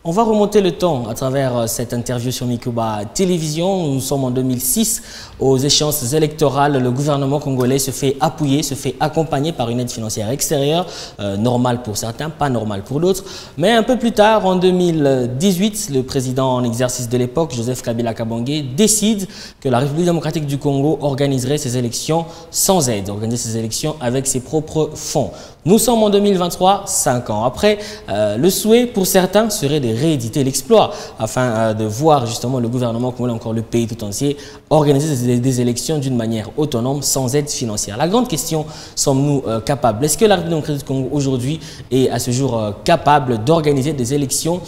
On va remonter le temps à travers cette interview sur Mikuba Télévision. Nous sommes en 2006. Aux échéances électorales, le gouvernement congolais se fait appuyer, se fait accompagner par une aide financière extérieure, normale pour certains, pas normale pour d'autres. Mais un peu plus tard, en 2018, le président en exercice de l'époque, Joseph Kabila Kabange, décide que la République démocratique du Congo organiserait ses élections sans aide, organiser ses élections avec ses propres fonds. Nous sommes en 2023, 5 ans après. Le souhait pour certains serait de rééditer l'exploit afin de voir justement le gouvernement congolais, encore le pays tout entier, organiser des élections d'une manière autonome, sans aide financière. La grande question, sommes-nous capables? Est-ce que la République démocratique du Congo aujourd'hui est à ce jour capable d'organiser des élections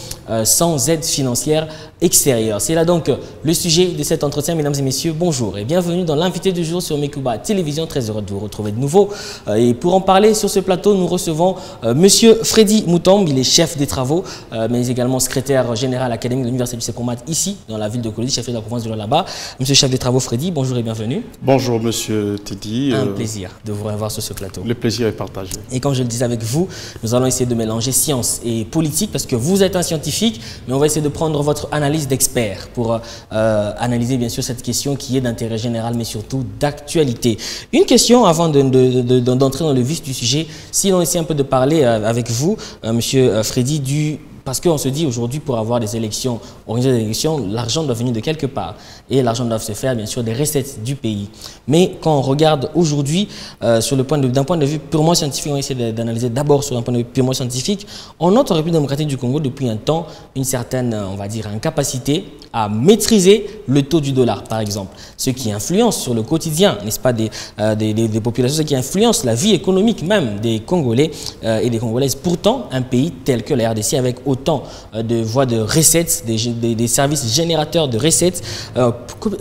sans aide financière extérieure? C'est là donc le sujet de cet entretien, mesdames et messieurs. Bonjour et bienvenue dans l'invité du jour sur Mikuba Télévision. Très heureux de vous retrouver de nouveau. Et pour en parler sur ce plateau, nous recevons Monsieur Freddy Moutombe. Il est chef des travaux, mais également secrétaire général académique de l'Université du Sekomat ici, dans la ville de Kolodi, chef de la province de Lualaba. Monsieur chef des travaux Freddy, bonjour et bienvenue. Bonjour Monsieur Teddy. Un plaisir de vous revoir sur ce plateau. Le plaisir est partagé. Et comme je le disais avec vous, nous allons essayer de mélanger science et politique parce que vous êtes un scientifique, mais on va essayer de prendre votre analyse d'expert pour analyser bien sûr cette question qui est d'intérêt général, mais surtout d'actualité. Une question avant d'entrer dans le vif du sujet, si l'on essaie un peu de parler avec vous, Monsieur Freddy, parce qu'on se dit aujourd'hui, pour avoir des élections, organiser des élections, l'argent doit venir de quelque part. Et l'argent doit se faire, bien sûr, des recettes du pays. Mais quand on regarde aujourd'hui, d'un point de vue purement scientifique, on essaie d'analyser d'abord sur un point de vue purement scientifique, on note en République démocratique du Congo depuis un temps une certaine, on va dire, incapacité à maîtriser le taux du dollar, par exemple. Ce qui influence sur le quotidien, n'est-ce pas, des populations, ce qui influence la vie économique même des Congolais et des Congolaises. Pourtant, un pays tel que la RDC, avec autant de voies de recettes, des services générateurs de recettes,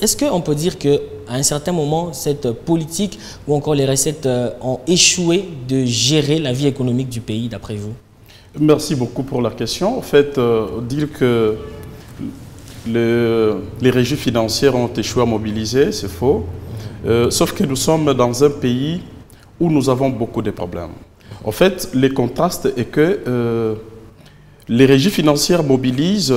est-ce qu'on peut dire qu'à un certain moment, cette politique ou encore les recettes ont échoué de gérer la vie économique du pays, d'après vous? Merci beaucoup pour la question. En fait, dire que les régies financières ont échoué à mobiliser, c'est faux. Sauf que nous sommes dans un pays où nous avons beaucoup de problèmes. En fait, le contraste est que les régies financières mobilisent,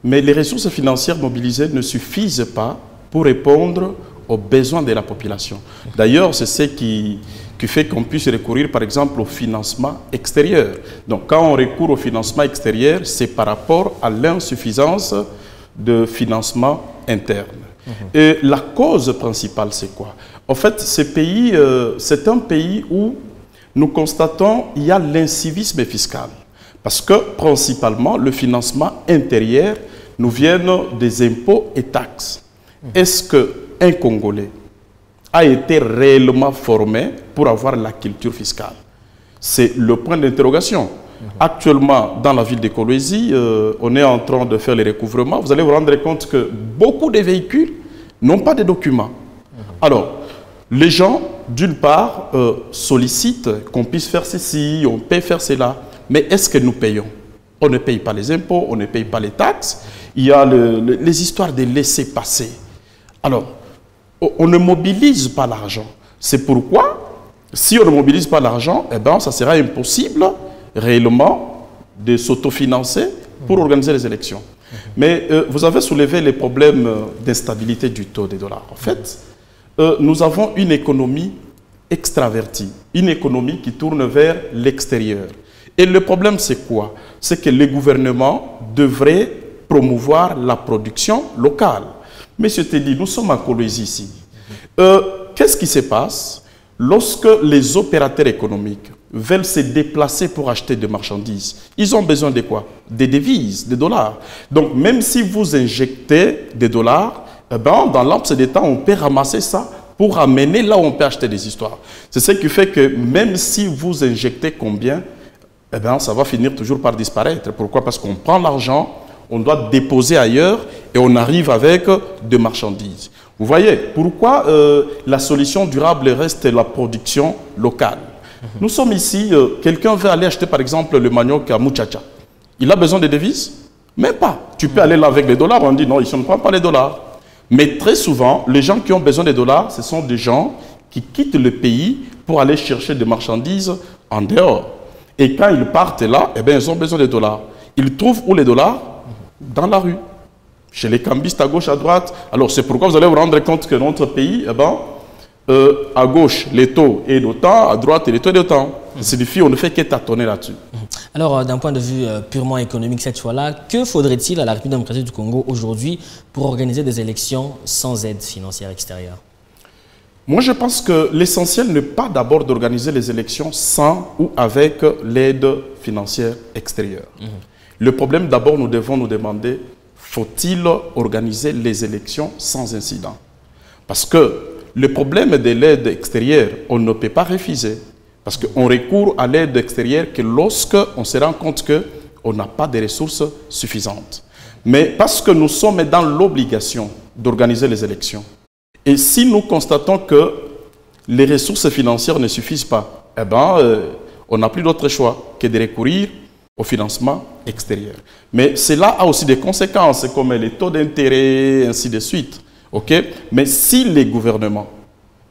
mais les ressources financières mobilisées ne suffisent pas pour répondre aux besoins de la population. D'ailleurs, c'est ce qui fait qu'on puisse recourir, par exemple, au financement extérieur. Donc, quand on recourt au financement extérieur, c'est par rapport à l'insuffisance de financement interne. Et la cause principale, c'est quoi? En fait, ce pays, c'est un pays où nous constatons qu'il y a l'incivisme fiscal. Parce que, principalement, le financement intérieur nous vient des impôts et taxes. Est-ce qu'un Congolais a été réellement formé pour avoir la culture fiscale? C'est le point d'interrogation. Actuellement, dans la ville de Kolwezi, on est en train de faire les recouvrements. Vous allez vous rendre compte que beaucoup de véhicules n'ont pas de documents. Alors, les gens, d'une part, sollicitent qu'on puisse faire ceci, on peut faire cela. Mais est-ce que nous payons? On ne paye pas les impôts, on ne paye pas les taxes. Il y a les histoires de laisser passer. Alors, on ne mobilise pas l'argent. C'est pourquoi, si on ne mobilise pas l'argent, eh ben, ça sera impossible réellement de s'autofinancer pour organiser les élections. Mais vous avez soulevé les problèmes d'instabilité du taux des dollars. En fait, nous avons une économie extravertie, une économie qui tourne vers l'extérieur. Et le problème, c'est quoi? C'est que les gouvernements devraient promouvoir la production locale. Monsieur Teddy, nous sommes à Kolwezi ici. Qu'est-ce qui se passe lorsque les opérateurs économiques veulent se déplacer pour acheter des marchandises? Ils ont besoin de quoi? Des devises, des dollars. Donc, même si vous injectez des dollars, eh ben, dans l'absence des temps, on peut ramasser ça pour amener là où on peut acheter des histoires. C'est ce qui fait que même si vous injectez combien, eh bien, ça va finir toujours par disparaître. Pourquoi? Parce qu'on prend l'argent, on doit déposer ailleurs et on arrive avec des marchandises. Vous voyez, pourquoi la solution durable reste la production locale? Nous sommes ici, quelqu'un veut aller acheter par exemple le manioc à Muchacha. Il a besoin de devises? Même pas. Tu peux aller là avec les dollars, on dit non, ici on ne prend pas les dollars. Mais très souvent, les gens qui ont besoin des dollars, ce sont des gens qui quittent le pays pour aller chercher des marchandises en dehors. Et quand ils partent là, eh bien, ils ont besoin des dollars. Ils trouvent où les dollars? dans la rue, chez les cambistes à gauche, à droite. Alors c'est pourquoi vous allez vous rendre compte que notre pays, eh ben, à gauche, les taux est d'autant, à droite, les taux est d'autant. Ça signifie qu'on ne fait que tâtonner là-dessus. Alors, d'un point de vue purement économique cette fois-là, que faudrait-il à la République démocratique du Congo aujourd'hui pour organiser des élections sans aide financière extérieure? Moi, je pense que l'essentiel n'est pas d'abord d'organiser les élections sans ou avec l'aide financière extérieure. Le problème, d'abord, nous devons nous demander, faut-il organiser les élections sans incident? Parce que le problème de l'aide extérieure, on ne peut pas refuser. Parce qu'on recourt à l'aide extérieure que lorsqu'on se rend compte qu'on n'a pas de ressources suffisantes. Mais parce que nous sommes dans l'obligation d'organiser les élections. Et si nous constatons que les ressources financières ne suffisent pas, eh ben, on n'a plus d'autre choix que de recourir au financement extérieur. Mais cela a aussi des conséquences, comme les taux d'intérêt, ainsi de suite. Okay? Mais si les gouvernements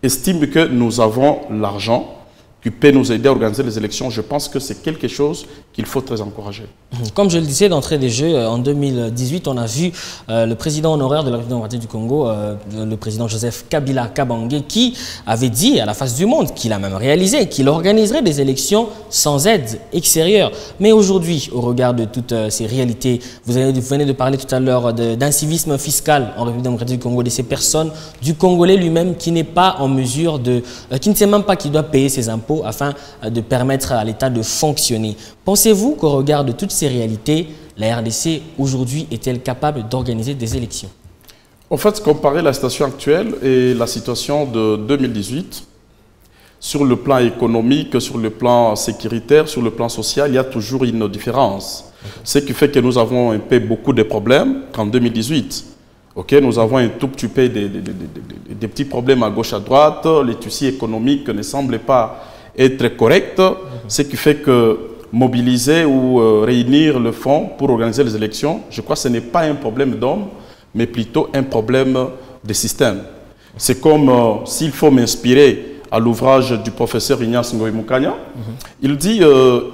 estiment que nous avons l'argent qui peut nous aider à organiser les élections, je pense que c'est quelque chose qu'il faut très encourager. Comme je le disais d'entrée des jeux, en 2018, on a vu le président honoraire de la République démocratique du Congo, le président Joseph Kabila Kabange, qui avait dit à la face du monde, qu'il a même réalisé, qu'il organiserait des élections sans aide extérieure. Mais aujourd'hui, au regard de toutes ces réalités, vous venez de parler tout à l'heure d'incivisme fiscal en République démocratique du Congo, de ces personnes, du Congolais lui-même qui n'est pas en mesure de... qui ne sait même pas qu'il doit payer ses impôts afin de permettre à l'État de fonctionner. Pensez-vous qu'au regard de toutes ces réalités, la RDC aujourd'hui est-elle capable d'organiser des élections? En fait, comparer la situation actuelle et la situation de 2018, sur le plan économique, sur le plan sécuritaire, sur le plan social, il y a toujours une différence. Ce qui fait que nous avons un peu beaucoup de problèmes qu'en 2018. Okay, nous avons un tout petit peu des petits problèmes à gauche, à droite. Les tissus économiques ne semblent pas être corrects, ce qui fait que mobiliser ou réunir le fonds pour organiser les élections, je crois que ce n'est pas un problème d'homme, mais plutôt un problème de système. C'est comme s'il faut m'inspirer à l'ouvrage du professeur Ignace Ngoï Moukania, il dit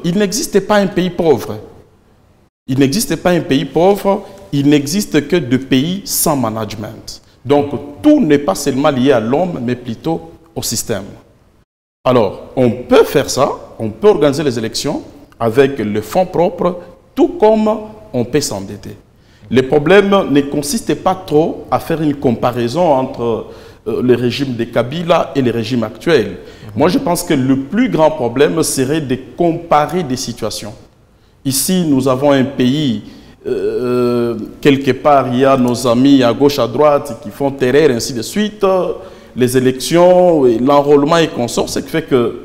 il n'existe pas un pays pauvre. Il n'existe pas un pays pauvre, il n'existe que de pays sans management. Donc tout n'est pas seulement lié à l'homme, mais plutôt au système. Alors, on peut faire ça, on peut organiser les élections avec le fonds propre, tout comme on peut s'endetter. Le problème ne consiste pas trop à faire une comparaison entre le régime de Kabila et le régime actuel. Moi, je pense que le plus grand problème serait de comparer des situations. Ici, nous avons un pays, quelque part, il y a nos amis à gauche, à droite qui font terreur, ainsi de suite. Les élections, l'enrôlement et consorts, ce qui fait que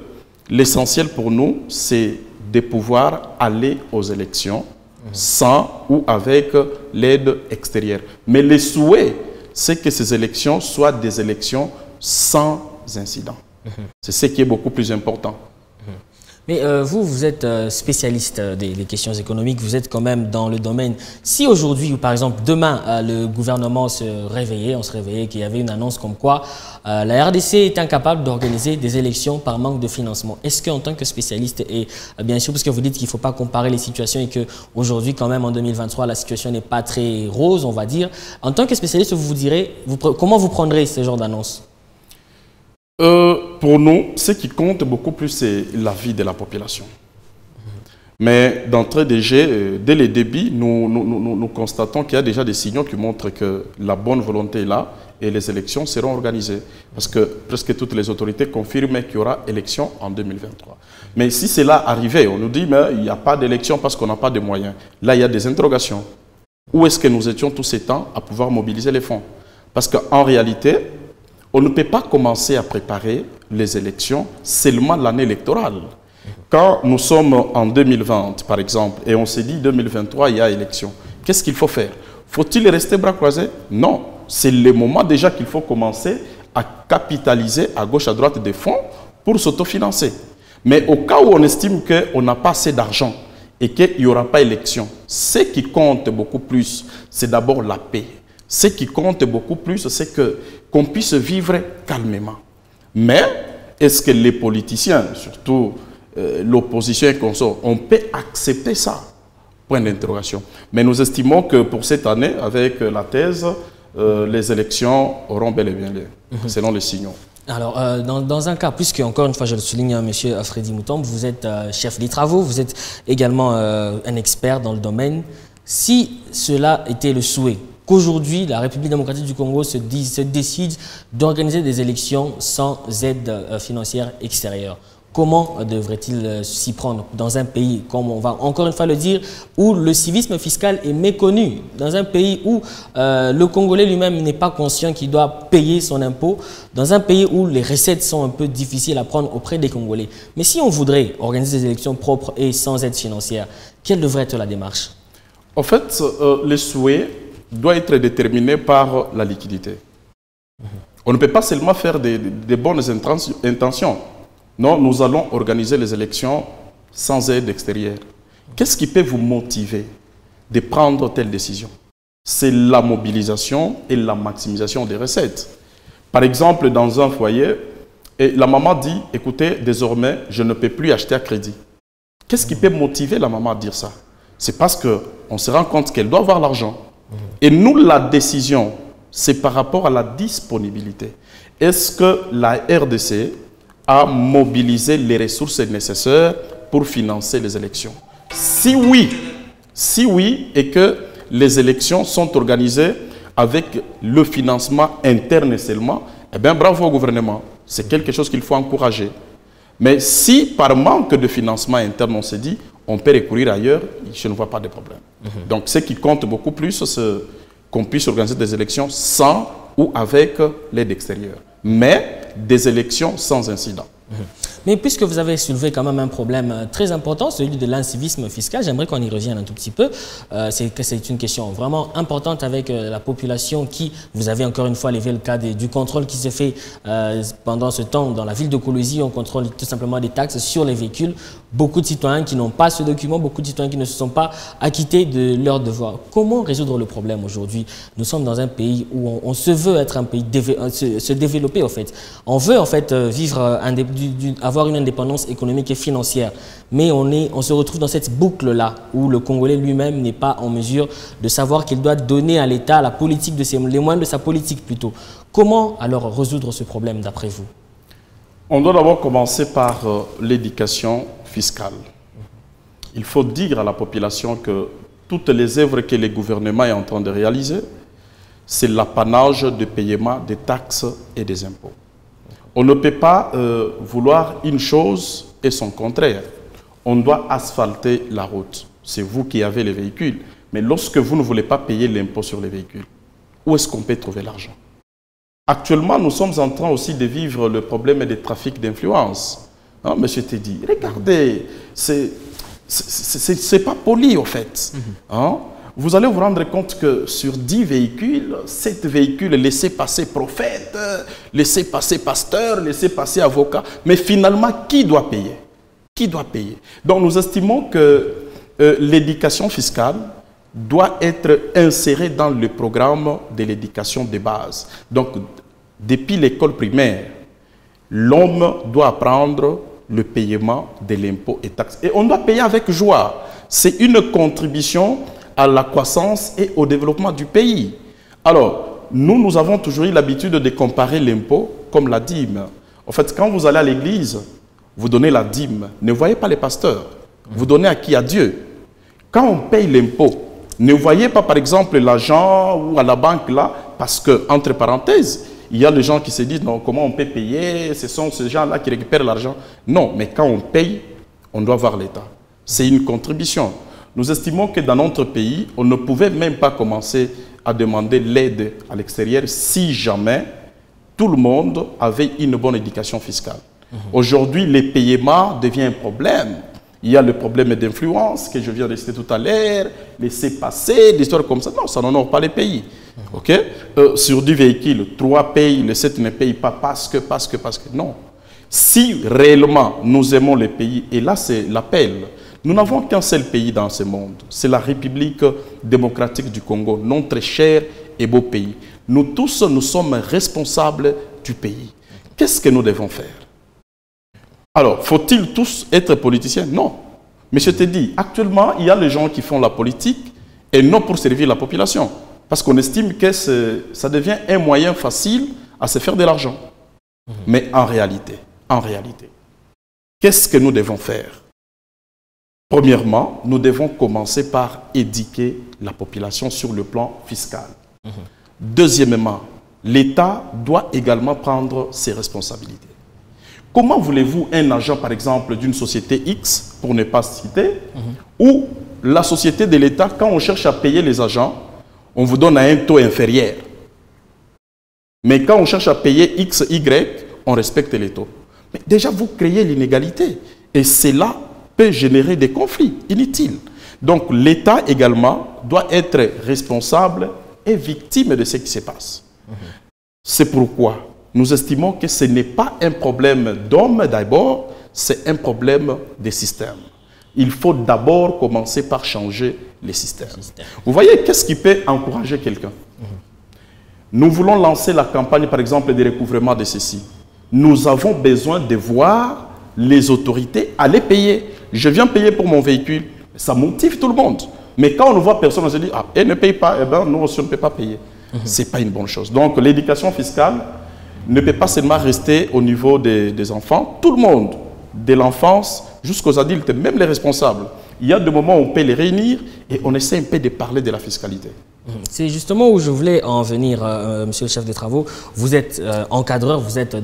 l'essentiel pour nous, c'est de pouvoir aller aux élections sans ou avec l'aide extérieure. Mais le souhait, c'est que ces élections soient des élections sans incident. C'est ce qui est beaucoup plus important. Mais vous, vous êtes spécialiste des questions économiques, vous êtes quand même dans le domaine. Si aujourd'hui, ou par exemple demain, le gouvernement se réveillait, qu'il y avait une annonce comme quoi la RDC est incapable d'organiser des élections par manque de financement, est-ce qu'en tant que spécialiste, et bien sûr parce que vous dites qu'il ne faut pas comparer les situations et qu'aujourd'hui quand même en 2023 la situation n'est pas très rose, on va dire, en tant que spécialiste, vous direz, comment vous prendrez ce genre d'annonce? Pour nous, ce qui compte beaucoup plus, c'est la vie de la population. Mais d'entrée de jeu, dès les débuts, nous constatons qu'il y a déjà des signaux qui montrent que la bonne volonté est là et les élections seront organisées. Parce que presque toutes les autorités confirment qu'il y aura élection en 2023. Mais si cela arrivait, on nous dit mais il n'y a pas d'élection parce qu'on n'a pas de moyens. Là, il y a des interrogations. Où est-ce que nous étions tous ces temps à pouvoir mobiliser les fonds? Parce qu'en réalité, on ne peut pas commencer à préparer les élections seulement l'année électorale. Quand nous sommes en 2020, par exemple, et on s'est dit 2023, il y a élection, qu'est-ce qu'il faut faire? Faut-il rester bras croisés? Non. C'est le moment déjà qu'il faut commencer à capitaliser à gauche, à droite des fonds pour s'autofinancer. Mais au cas où on estime qu'on n'a pas assez d'argent et qu'il n'y aura pas élection, ce qui compte beaucoup plus, c'est d'abord la paix. Ce qui compte beaucoup plus, c'est qu'on puisse vivre calmement. Mais est-ce que les politiciens, surtout l'opposition et consorts, on peut accepter ça? Point d'interrogation. Mais nous estimons que pour cette année, avec la thèse, les élections auront bel et bien lieu, selon les signaux. Alors, dans un cas, puisque encore une fois je le souligne, M. Freddy Moutombe, vous êtes chef des travaux, vous êtes également un expert dans le domaine. Si cela était le souhait, qu'aujourd'hui la République démocratique du Congo se décide d'organiser des élections sans aide financière extérieure, comment devrait-il s'y prendre dans un pays, comme on va encore une fois le dire, où le civisme fiscal est méconnu, dans un pays où le Congolais lui-même n'est pas conscient qu'il doit payer son impôt, dans un pays où les recettes sont un peu difficiles à prendre auprès des Congolais. Mais si on voudrait organiser des élections propres et sans aide financière, quelle devrait être la démarche? En fait, le souhait doit être déterminé par la liquidité. On ne peut pas seulement faire des bonnes intentions. Non, nous allons organiser les élections sans aide extérieure. Qu'est-ce qui peut vous motiver de prendre telle décision? C'est la mobilisation et la maximisation des recettes. Par exemple, dans un foyer, la maman dit, écoutez, désormais, je ne peux plus acheter à crédit. Qu'est-ce qui peut motiver la maman à dire ça? C'est parce qu'on se rend compte qu'elle doit avoir l'argent. Et nous, la décision, c'est par rapport à la disponibilité. Est-ce que la RDC à mobiliser les ressources nécessaires pour financer les élections? Si oui, et que les élections sont organisées avec le financement interne seulement, eh bien bravo au gouvernement. C'est quelque chose qu'il faut encourager. Mais si par manque de financement interne, on se dit, on peut recourir ailleurs, je ne vois pas de problème. Donc ce qui compte beaucoup plus, c'est qu'on puisse organiser des élections sans ou avec l'aide extérieure. Mais des élections sans incident. Mais puisque vous avez soulevé quand même un problème très important, celui de l'incivisme fiscal, j'aimerais qu'on y revienne un tout petit peu. C'est une question vraiment importante avec la population qui, vous avez encore une fois levé le cas du contrôle qui se fait pendant ce temps dans la ville de Kolwezi. On contrôle tout simplement des taxes sur les véhicules. Beaucoup de citoyens qui n'ont pas ce document, beaucoup de citoyens qui ne se sont pas acquittés de leurs devoirs. Comment résoudre le problème aujourd'hui? Nous sommes dans un pays où on se veut être un pays, se développer en fait. On veut en fait vivre avoir une indépendance économique et financière. Mais on se retrouve dans cette boucle-là où le Congolais lui-même n'est pas en mesure de savoir qu'il doit donner à l'État la politique les moyens de sa politique plutôt. Comment alors résoudre ce problème d'après vous? On doit d'abord commencer par l'éducation fiscale. Il faut dire à la population que toutes les œuvres que le gouvernement est en train de réaliser, c'est l'apanage de paiement des taxes et des impôts. On ne peut pas vouloir une chose et son contraire. On doit asphalter la route. C'est vous qui avez les véhicules. Mais lorsque vous ne voulez pas payer l'impôt sur les véhicules, où est-ce qu'on peut trouver l'argent? Actuellement, nous sommes en train aussi de vivre le problème des trafics d'influence. Hein, monsieur Teddy, regardez, c'est pas poli au fait. Hein? Vous allez vous rendre compte que sur 10 véhicules, 7 véhicules laissez passer prophète, laissez passer pasteur, laissez passer avocat. Mais finalement, qui doit payer? Qui doit payer? Donc nous estimons que l'éducation fiscale doit être insérée dans le programme de l'éducation de base. Donc, depuis l'école primaire, l'homme doit apprendre le paiement de l'impôt et taxes. Et on doit payer avec joie. C'est une contribution à la croissance et au développement du pays. Alors, nous avons toujours eu l'habitude de comparer l'impôt comme la dîme. En fait, quand vous allez à l'église, vous donnez la dîme. Ne voyez pas les pasteurs. Vous donnez à qui? À Dieu. Quand on paye l'impôt, ne voyez pas par exemple l'argent ou à la banque là, parce que, entre parenthèses, il y a les gens qui se disent, non, comment on peut payer? Ce sont ces gens-là qui récupèrent l'argent. Non, mais quand on paye, on doit voir l'État. C'est une contribution. Nous estimons que dans notre pays, on ne pouvait même pas commencer à demander l'aide à l'extérieur si jamais tout le monde avait une bonne éducation fiscale. Aujourd'hui, les paiements deviennent un problème. Il y a le problème d'influence que je viens de citer tout à l'heure, laisser passer, des histoires comme ça. Non, ça n'honore pas les pays. Okay? Sur 10 véhicules, 3 payent, les 7 ne payent pas parce que. Non. Si réellement nous aimons les pays, et là c'est l'appel, nous n'avons qu'un seul pays dans ce monde, c'est la République démocratique du Congo, notre cher et beau pays. Nous tous, nous sommes responsables du pays. Qu'est-ce que nous devons faire? Alors, faut-il tous être politiciens? Non. Mais je te dis, actuellement, il y a les gens qui font la politique et non pour servir la population. Parce qu'on estime que ça devient un moyen facile à se faire de l'argent. Mais en réalité, qu'est-ce que nous devons faire? Premièrement, nous devons commencer par éduquer la population sur le plan fiscal. Deuxièmement, l'État doit également prendre ses responsabilités. Comment voulez-vous un agent, par exemple, d'une société X, pour ne pas citer, ou la société de l'État, quand on cherche à payer les agents, on vous donne à un taux inférieur. Mais quand on cherche à payer X, Y, on respecte les taux. Mais déjà, vous créez l'inégalité. Et cela peut générer des conflits inutiles. Donc, l'État également doit être responsable et victime de ce qui se passe. C'est pourquoi nous estimons que ce n'est pas un problème d'homme d'abord, c'est un problème de système. Il faut d'abord commencer par changer les systèmes. Vous voyez, qu'est-ce qui peut encourager quelqu'un? Nous voulons lancer la campagne, par exemple, de recouvrement de ceci. Nous avons besoin de voir les autorités aller payer. Je viens payer pour mon véhicule. Ça motive tout le monde. Mais quand on ne voit personne, on se dit, ah, elle ne paye pas, eh bien, nous aussi, on ne peut pas payer. Ce n'est pas une bonne chose. Donc, l'éducation fiscale ne peut pas seulement rester au niveau des enfants. Tout le monde, de l'enfance jusqu'aux adultes, même les responsables. Il y a des moments où on peut les réunir et on essaie un peu de parler de la fiscalité. C'est justement où je voulais en venir, monsieur le chef des travaux. Vous êtes encadreur, vous êtes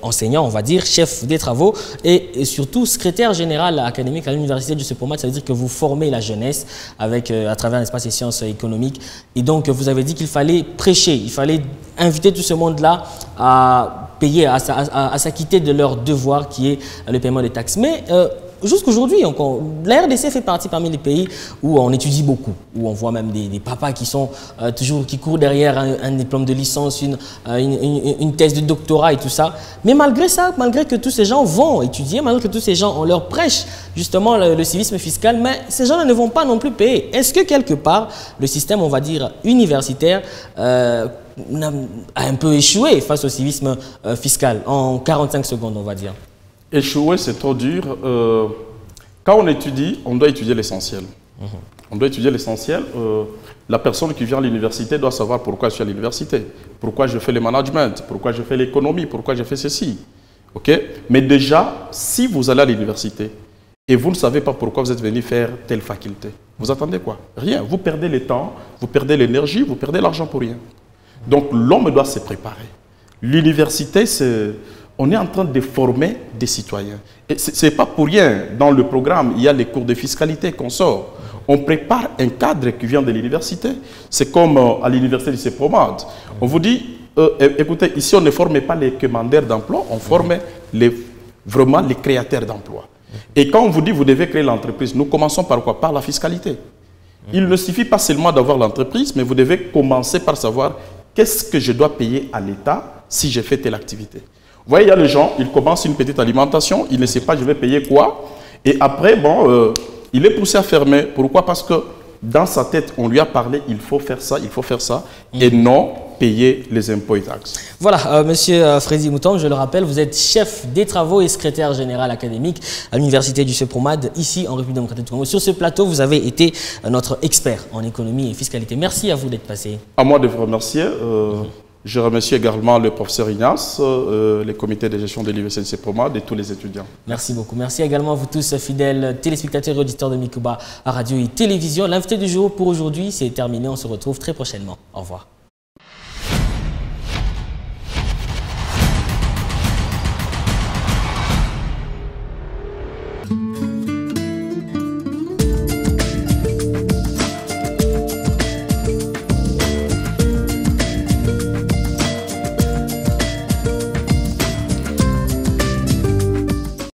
enseignant, on va dire, chef des travaux et surtout secrétaire général académique à l'université du CEPROMAD. Ça veut dire que vous formez la jeunesse à travers l'espace et sciences économiques. Et donc, vous avez dit qu'il fallait prêcher, il fallait inviter tout ce monde-là à payer, à s'acquitter de leur devoir qui est le paiement des taxes. Mais jusqu'aujourd'hui, la RDC fait partie parmi les pays où on étudie beaucoup, où on voit même des papas qui sont qui courent derrière un diplôme de licence, une thèse de doctorat et tout ça. Mais malgré ça, malgré que tous ces gens vont étudier, malgré que tous ces gens, on leur prêche justement le civisme fiscal, mais ces gens ne vont pas non plus payer. Est-ce que quelque part, le système, on va dire, universitaire a un peu échoué face au civisme fiscal en 45 secondes, on va dire? Échouer, c'est trop dur. Quand on étudie, on doit étudier l'essentiel. On doit étudier l'essentiel. La personne qui vient à l'université doit savoir pourquoi je suis à l'université, pourquoi je fais le management, pourquoi je fais l'économie, pourquoi je fais ceci. Okay? Mais déjà, si vous allez à l'université et vous ne savez pas pourquoi vous êtes venu faire telle faculté, vous attendez quoi? Rien. Vous perdez le temps, vous perdez l'énergie, vous perdez l'argent pour rien. Donc l'homme doit se préparer. L'université, c'est... On est en train de former des citoyens. Et ce n'est pas pour rien. Dans le programme, il y a les cours de fiscalité qu'on sort. On prépare un cadre qui vient de l'université. C'est comme à l'université du CEPROMAD. On vous dit, écoutez, ici on ne forme pas les commandeurs d'emploi, on forme vraiment les créateurs d'emplois. Et quand on vous dit, vous devez créer l'entreprise, nous commençons par quoi? Par la fiscalité. Il ne suffit pas seulement d'avoir l'entreprise, mais vous devez commencer par savoir qu'est-ce que je dois payer à l'État si j'ai fait telle activité. Vous voyez, il y a les gens, ils commencent une petite alimentation, ils ne savent pas je vais payer quoi. Et après, bon, il est poussé à fermer. Pourquoi? Parce que dans sa tête, on lui a parlé, il faut faire ça, et non payer les impôts et taxes. Voilà, monsieur Freddy Mouton, je le rappelle, vous êtes chef des travaux et secrétaire général académique à l'université du CEPROMAD, ici en République démocratique du Congo. Sur ce plateau, vous avez été notre expert en économie et fiscalité. Merci à vous d'être passé. À moi de vous remercier. Je remercie également le professeur Ignace, les comités de gestion de l'université du CEPROMAD et tous les étudiants. Merci beaucoup. Merci également à vous tous, fidèles téléspectateurs et auditeurs de Mikuba à radio et télévision. L'invité du jour pour aujourd'hui, c'est terminé. On se retrouve très prochainement. Au revoir.